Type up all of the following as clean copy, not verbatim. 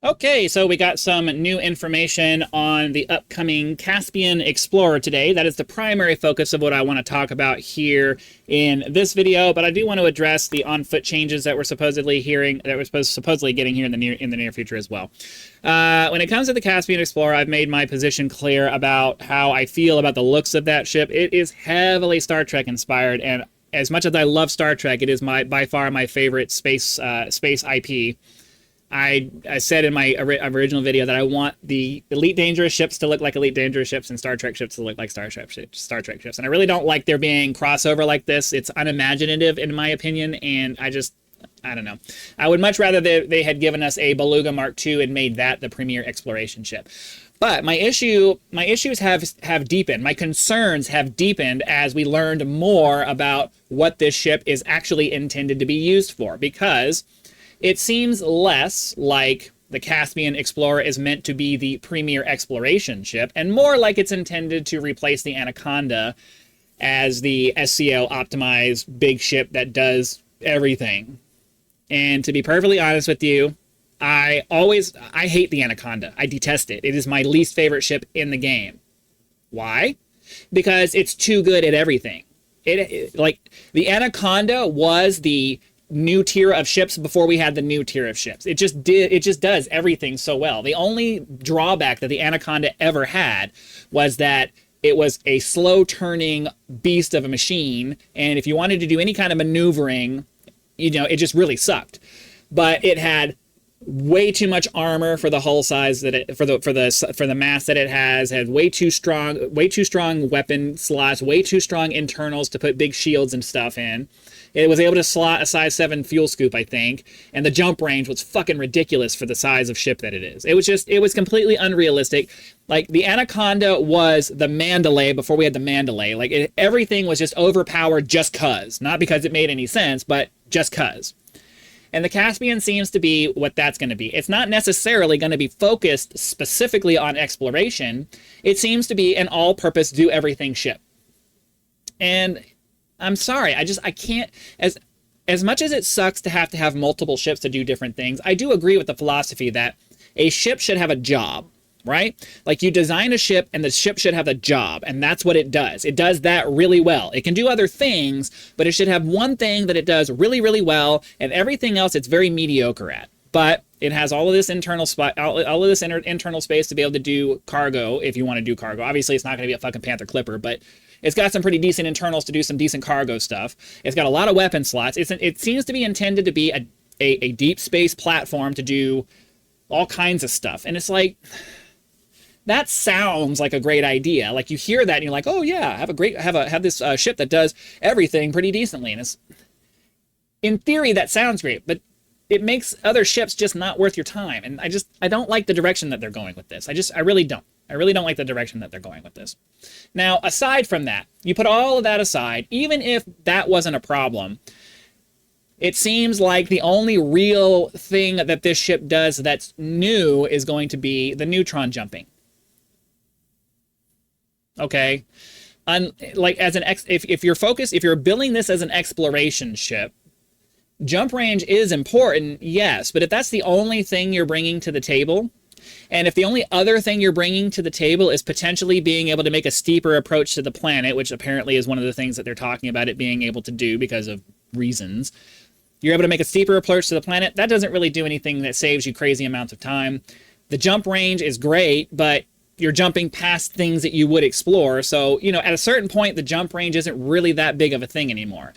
Okay, so we got some new information on the upcoming Caspian Explorer today. That is the primary focus of what I want to talk about here in this video, but I do want to address the on-foot changes that we're supposedly hearing, that we're supposedly getting here in the near future as well. When it comes to the Caspian Explorer, I've made my position clear about how I feel about the looks of that ship. It is heavily Star Trek inspired, and as much as I love Star Trek, it is by far my favorite space IP. I said in my original video that I want the Elite Dangerous ships to look like Elite Dangerous ships and Star Trek ships to look like Star Trek ships. And I really don't like there being crossover like this. It's unimaginative in my opinion, and I don't know. I would much rather they had given us a Beluga Mark II and made that the premier exploration ship. But my issues have deepened. My concerns have deepened as we learned more about what this ship is actually intended to be used for, because it seems less like the Caspian Explorer is meant to be the premier exploration ship, and more like it's intended to replace the Anaconda as the SCL optimized big ship that does everything. And to be perfectly honest with you, I hate the Anaconda. I detest it. It is my least favorite ship in the game. Why? Because it's too good at everything. Like the Anaconda was the new tier of ships before we had the new tier of ships. It just does everything so well. The only drawback that the Anaconda ever had was that it was a slow turning beast of a machine, and if you wanted to do any kind of maneuvering, it just really sucked. But it had way too much armor for the hull size that it for the mass that it has. Had way too strong weapon slots, way too strong internals to put big shields and stuff in. It was able to slot a size 7 fuel scoop, I think, and the jump range was fucking ridiculous for the size of ship that it is. It was completely unrealistic. Like, the Anaconda was the Mandalay before we had the Mandalay. Like, everything was just overpowered just cuz. Not because it made any sense, but just cuz. And the Caspian seems to be what that's going to be. It's not necessarily going to be focused specifically on exploration. It seems to be an all-purpose do-everything ship. And I'm sorry, I can't, as much as it sucks to have multiple ships to do different things, I do agree with the philosophy that a ship should have a job, right? Like, you design a ship and the ship should have a job, and that's what it does. It does that really well. It can do other things, but it should have one thing that it does really, really well, and everything else it's very mediocre at. But it has all of this internal internal space to be able to do cargo if you want to do cargo. Obviously, it's not going to be a fucking Panther Clipper, but it's got some pretty decent internals to do some decent cargo stuff. It's got a lot of weapon slots. It seems to be intended to be a deep space platform to do all kinds of stuff. And it's like, that sounds like a great idea. Like, you hear that and you're like, oh yeah, have this ship that does everything pretty decently. And it's, in theory, that sounds great, but it makes other ships just not worth your time. And I don't like the direction that they're going with this. I really don't. I really don't like the direction that they're going with this. Now, aside from that, you put all of that aside, even if that wasn't a problem, it seems like the only real thing that this ship does that's new is going to be the neutron jumping. Okay? Like, if you're building this as an exploration ship, jump range is important, yes, but if that's the only thing you're bringing to the table, and if the only other thing you're bringing to the table is potentially being able to make a steeper approach to the planet, which apparently is one of the things that they're talking about it being able to do because of reasons, you're able to make a steeper approach to the planet, that doesn't really do anything that saves you crazy amounts of time. The jump range is great, but you're jumping past things that you would explore, so, at a certain point, the jump range isn't really that big of a thing anymore.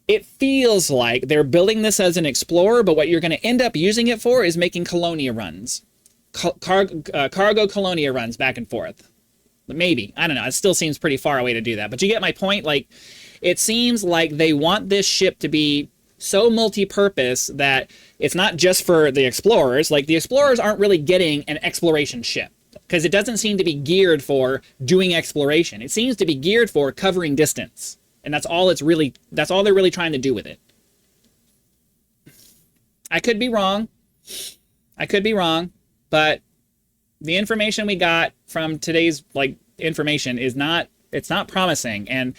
It feels like they're building this as an explorer, but what you're going to end up using it for is making colonia runs. Cargo colonia runs back and forth. Maybe. I don't know. It still seems pretty far away to do that. But you get my point? Like, it seems like they want this ship to be so multi-purpose that it's not just for the explorers. Like, the explorers aren't really getting an exploration ship, because it doesn't seem to be geared for doing exploration. It seems to be geared for covering distance. And that's all they're really trying to do with it. I could be wrong, but the information we got from today's information it's not promising. And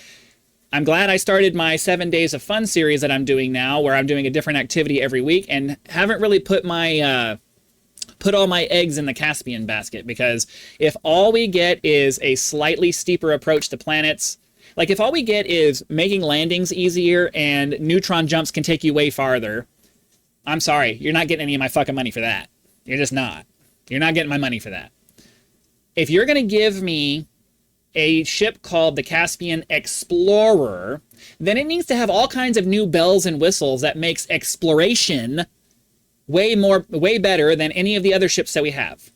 I'm glad I started my 7 Days of Fun series that I'm doing now, where I'm doing a different activity every week, and haven't really put my put all my eggs in the Caspian basket, because if all we get is a slightly steeper approach to planets, like if all we get is making landings easier and neutron jumps can take you way farther, I'm sorry, you're not getting any of my fucking money for that. You're just not. You're not getting my money for that. If you're going to give me a ship called the Caspian Explorer, then it needs to have all kinds of new bells and whistles that makes exploration way better than any of the other ships that we have.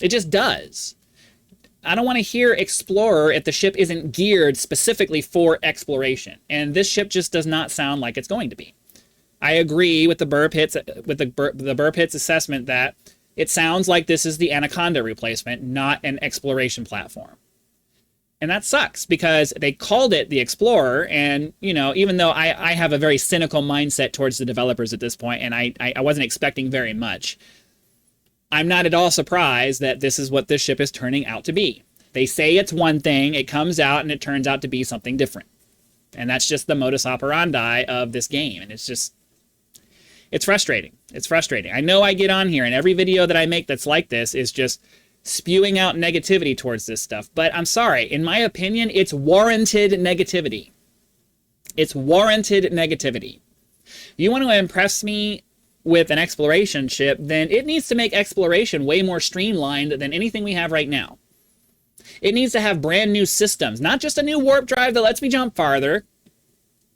It just does. I don't want to hear Explorer if the ship isn't geared specifically for exploration. And this ship just does not sound like it's going to be. I agree with the Burr Pitts assessment that it sounds like this is the Anaconda replacement, not an exploration platform. And that sucks, because they called it the Explorer, and, you know, even though I have a very cynical mindset towards the developers at this point, and I wasn't expecting very much, I'm not at all surprised that this is what this ship is turning out to be. They say it's one thing, it comes out, and it turns out to be something different. And that's just the modus operandi of this game, and it's frustrating. It's frustrating. I know I get on here, and every video that I make that's like this is just spewing out negativity towards this stuff. But I'm sorry, in my opinion, it's warranted negativity. It's warranted negativity. You want to impress me with an exploration ship, then it needs to make exploration way more streamlined than anything we have right now. It needs to have brand new systems, not just a new warp drive that lets me jump farther.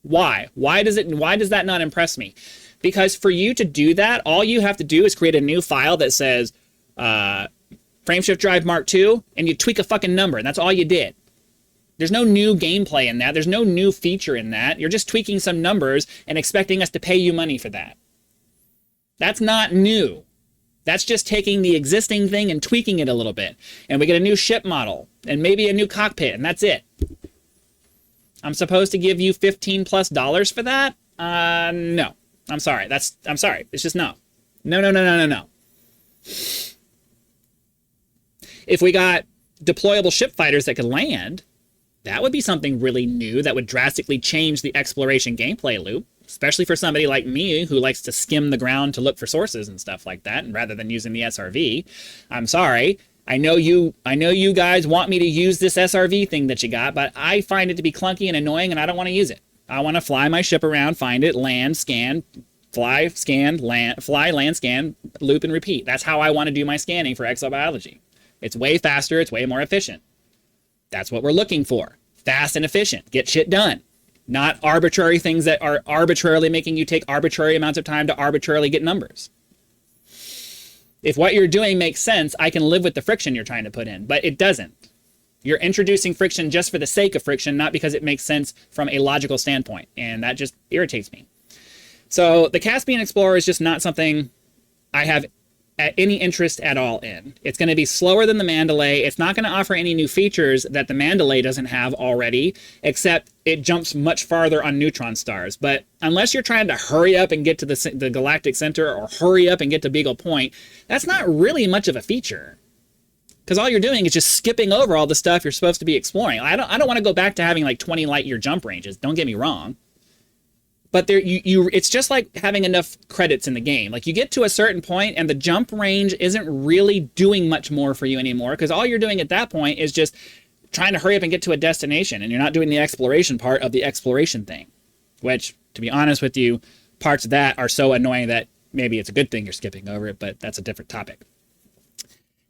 Why? Why does that not impress me? Because for you to do that, all you have to do is create a new file that says Frameshift Drive Mark II, and you tweak a fucking number, and that's all you did. There's no new gameplay in that. There's no new feature in that. You're just tweaking some numbers and expecting us to pay you money for that. That's not new. That's just taking the existing thing and tweaking it a little bit. And we get a new ship model and maybe a new cockpit, and that's it. I'm supposed to give you $15+ for that? No. I'm sorry. I'm sorry. It's just no. No. If we got deployable ship fighters that could land, that would be something really new that would drastically change the exploration gameplay loop, especially for somebody like me who likes to skim the ground to look for sources and stuff like that, and rather than using the SRV. I'm sorry. I know you guys want me to use this SRV thing that you got, but I find it to be clunky and annoying, and I don't want to use it. I want to fly my ship around, find it, land, scan, fly, scan, land, scan, loop, and repeat. That's how I want to do my scanning for exobiology. It's way faster. It's way more efficient. That's what we're looking for. Fast and efficient. Get shit done. Not arbitrary things that are arbitrarily making you take arbitrary amounts of time to arbitrarily get numbers. If what you're doing makes sense, I can live with the friction you're trying to put in, but it doesn't. You're introducing friction just for the sake of friction, not because it makes sense from a logical standpoint, and that just irritates me. So the Caspian Explorer is just not something I have any interest at all in. It's going to be slower than the Mandalay. It's not going to offer any new features that the Mandalay doesn't have already, except it jumps much farther on neutron stars. But unless you're trying to hurry up and get to the galactic center or hurry up and get to Beagle Point, that's not really much of a feature. Because all you're doing is just skipping over all the stuff you're supposed to be exploring. I don't want to go back to having like 20 light year jump ranges. Don't get me wrong. But it's just like having enough credits in the game. Like you get to a certain point and the jump range isn't really doing much more for you anymore, because all you're doing at that point is just trying to hurry up and get to a destination, and you're not doing the exploration part of the exploration thing. Which, to be honest with you, parts of that are so annoying that maybe it's a good thing you're skipping over it, but that's a different topic.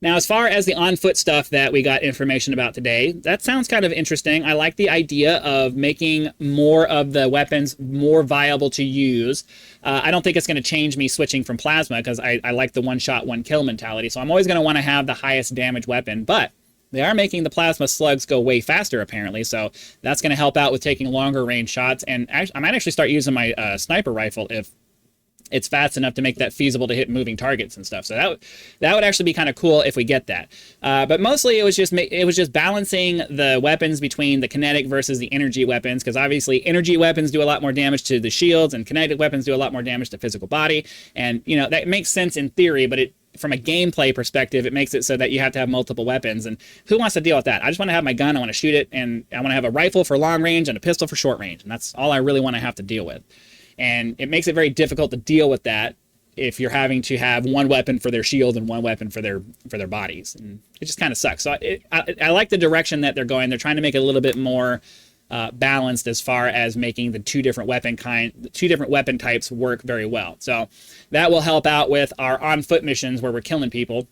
Now, as far as the on-foot stuff that we got information about today, that sounds kind of interesting. I like the idea of making more of the weapons more viable to use. I don't think it's going to change me switching from plasma, because I like the one-shot, one-kill mentality. So I'm always going to want to have the highest damage weapon. But they are making the plasma slugs go way faster, apparently. So that's going to help out with taking longer range shots. And I might actually start using my sniper rifle if it's fast enough to make that feasible to hit moving targets and stuff. So that would actually be kind of cool if we get that. But mostly it was just balancing the weapons between the kinetic versus the energy weapons, because obviously energy weapons do a lot more damage to the shields and kinetic weapons do a lot more damage to physical body. And you know that makes sense in theory, but from a gameplay perspective, it makes it so that you have to have multiple weapons. And who wants to deal with that? I just want to have my gun, I want to shoot it, and I want to have a rifle for long range and a pistol for short range. And that's all I really want to have to deal with. And it makes it very difficult to deal with that if you're having to have one weapon for their shield and one weapon for their bodies. And it just kind of sucks. So I like the direction that they're going. They're trying to make it a little bit more balanced as far as making the two different weapon types work very well. So that will help out with our on foot missions where we're killing people.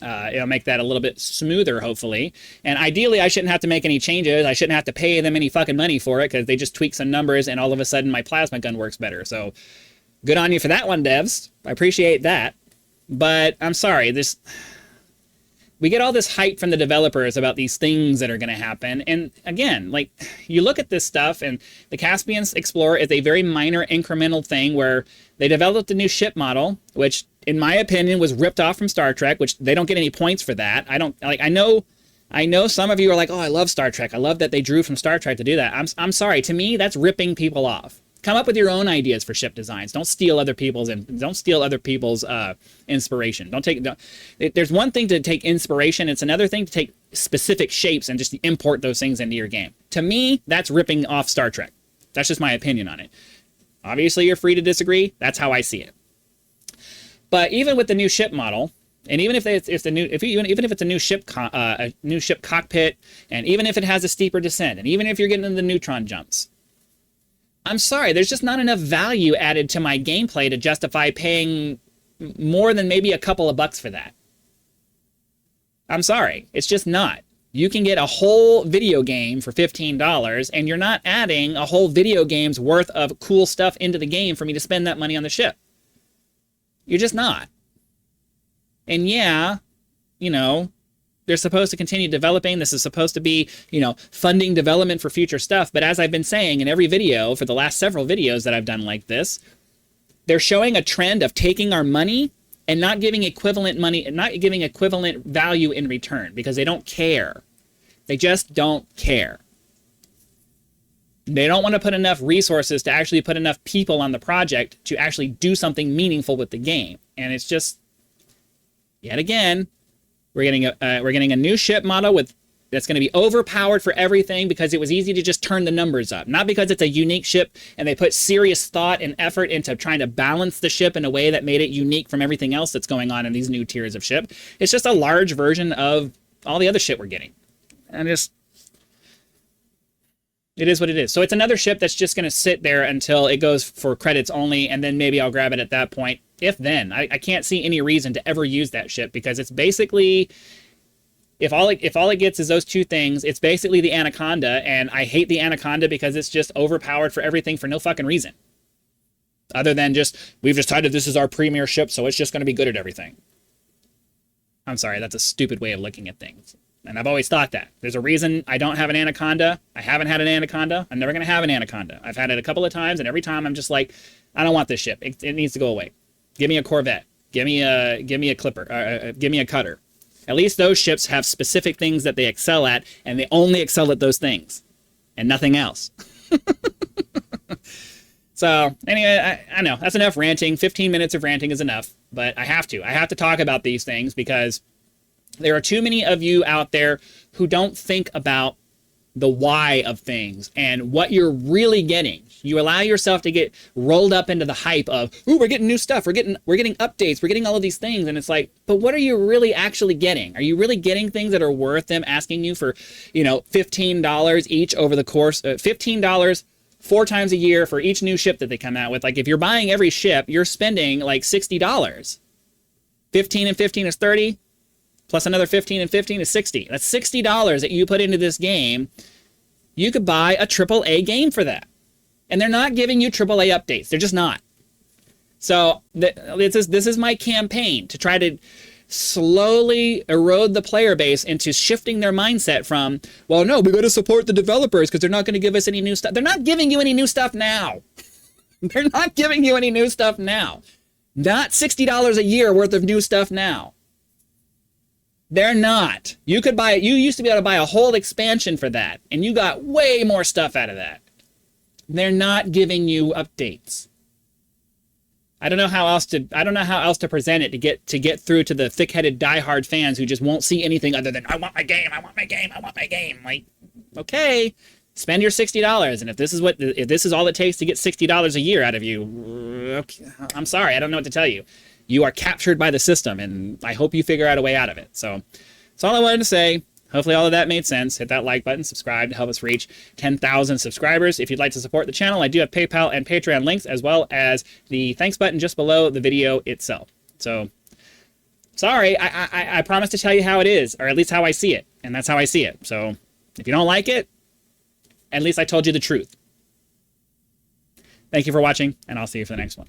It'll make that a little bit smoother, hopefully. And ideally, I shouldn't have to make any changes. I shouldn't have to pay them any fucking money for it because they just tweak some numbers and all of a sudden my plasma gun works better. So good on you for that one, devs. I appreciate that. But I'm sorry, we get all this hype from the developers about these things that are going to happen. And again, like, you look at this stuff, and the Caspian Explorer is a very minor incremental thing where they developed a new ship model, which in my opinion was ripped off from Star Trek, which they don't get any points for that. I know some of you are like, oh, I love Star Trek. I love that they drew from Star Trek to do that. I'm sorry. To me, that's ripping people off. Come up with your own ideas for ship designs. Don't steal other people's inspiration. There's one thing to take inspiration. It's another thing to take specific shapes and just import those things into your game. To me, that's ripping off Star Trek. That's just my opinion on it. Obviously, you're free to disagree. That's how I see it. But even with the new ship model, and even if it's a new ship cockpit, and even if it has a steeper descent, and even if you're getting into the neutron jumps, I'm sorry, there's just not enough value added to my gameplay to justify paying more than maybe a couple of bucks for that. I'm sorry, it's just not. You can get a whole video game for $15, and you're not adding a whole video game's worth of cool stuff into the game for me to spend that money on the ship. You're just not. And yeah, you know, they're supposed to continue developing. This is supposed to be, you know, funding development for future stuff. But as I've been saying in every video for the last several videos that I've done like this, they're showing a trend of taking our money and not giving equivalent money, not giving equivalent value in return because they don't care. They just don't care. They don't want to put enough resources to actually put enough people on the project to actually do something meaningful with the game. And it's just, yet again, we're getting a new ship model that's going to be overpowered for everything because it was easy to just turn the numbers up. Not because it's a unique ship and they put serious thought and effort into trying to balance the ship in a way that made it unique from everything else that's going on in these new tiers of ship. It's just a large version of all the other shit we're getting. And it is what it is. So it's another ship that's just going to sit there until it goes for credits only, and then maybe I'll grab it at that point. If then. I can't see any reason to ever use that ship because it's basically, if all it gets is those two things, it's basically the Anaconda, and I hate the Anaconda because it's just overpowered for everything for no fucking reason. Other than just, we've decided this is our premier ship, so it's just going to be good at everything. I'm sorry, that's a stupid way of looking at things. And I've always thought that. There's a reason I don't have an Anaconda. I haven't had an Anaconda. I'm never going to have an Anaconda. I've had it a couple of times, and every time I'm just like, I don't want this ship. It needs to go away. Give me a Corvette. Give me a Clipper. Give me a Cutter. At least those ships have specific things that they excel at, and they only excel at those things, and nothing else. So, anyway, I know. That's enough ranting. 15 minutes of ranting is enough, but I have to. I have to talk about these things because there are too many of you out there who don't think about the why of things and what you're really getting. You allow yourself to get rolled up into the hype of, ooh, we're getting new stuff, we're getting updates, we're getting all of these things, and it's like, but what are you really actually getting? Are you really getting things that are worth them asking you for, you know, $15 each over the course, $15 4 times a year for each new ship that they come out with? Like, if you're buying every ship, you're spending like $60. 15 and 15 is 30. Plus another 15 and 15 is 60. That's $60 that you put into this game. You could buy a AAA game for that. And they're not giving you AAA updates. They're just not. So this is my campaign to try to slowly erode the player base into shifting their mindset from, well, no, we got to support the developers because they're not going to give us any new stuff. They're not giving you any new stuff now. They're not giving you any new stuff now. Not $60 a year worth of new stuff now. They're not. You used to be able to buy a whole expansion for that, and you got way more stuff out of that. They're not giving you updates. I don't know how else to present it to get through to the thick-headed diehard fans who just won't see anything other than, I want my game, I want my game, I want my game. Like, okay, Spend your $60, and if this is all it takes to get $60 a year out of you, okay, I'm sorry, I don't know what to tell you. You are captured by the system, and I hope you figure out a way out of it. So that's all I wanted to say. Hopefully all of that made sense. Hit that like button, subscribe to help us reach 10,000 subscribers. If you'd like to support the channel, I do have PayPal and Patreon links, as well as the thanks button just below the video itself. So, sorry, I promise to tell you how it is, or at least how I see it, and that's how I see it. So, if you don't like it, at least I told you the truth. Thank you for watching, and I'll see you for the next one.